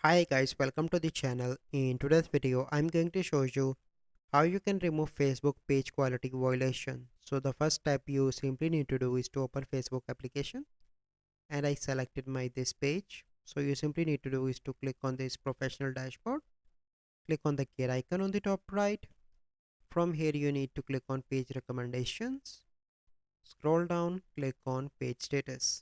Hi guys, welcome to the channel. In today's video, I'm going to show you how you can remove Facebook page quality violation. So the first step you simply need to do is to open Facebook application, and I selected my this page. So you simply need to do is to click on this professional dashboard, click on the gear icon on the top right. From here you need to click on page recommendations, scroll down, click on page status.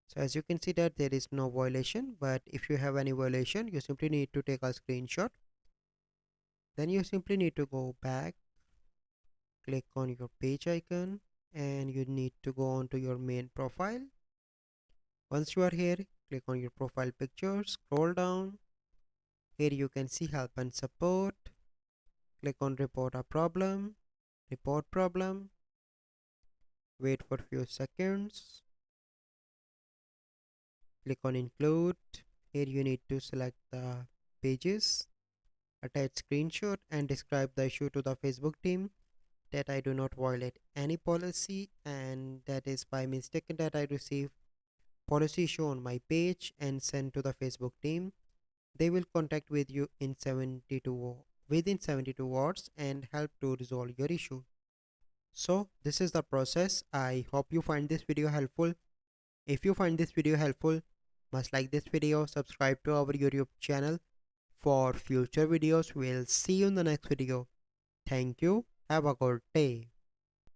So as you can see that there is no violation, but if you have any violation, you simply need to take a screenshot. Then you simply need to go back, click on your page icon, and you need to go on to your main profile. Once you are here, click on your profile picture, scroll down. Here you can see help and support. Click on report a problem, report problem. Wait for few seconds. Click on include. Here you need to select the pages, attach screenshot and describe the issue to the Facebook team that I do not violate any policy and that is by mistake that I receive policy issue on my page and send to the Facebook team. They will contact with you in 72 within 72 hours and help to resolve your issue. So this is the process. I hope you find this video helpful. If you find this video helpful, must like this video, subscribe to our YouTube channel for future videos. We'll see you in the next video. Thank you. Have a good day.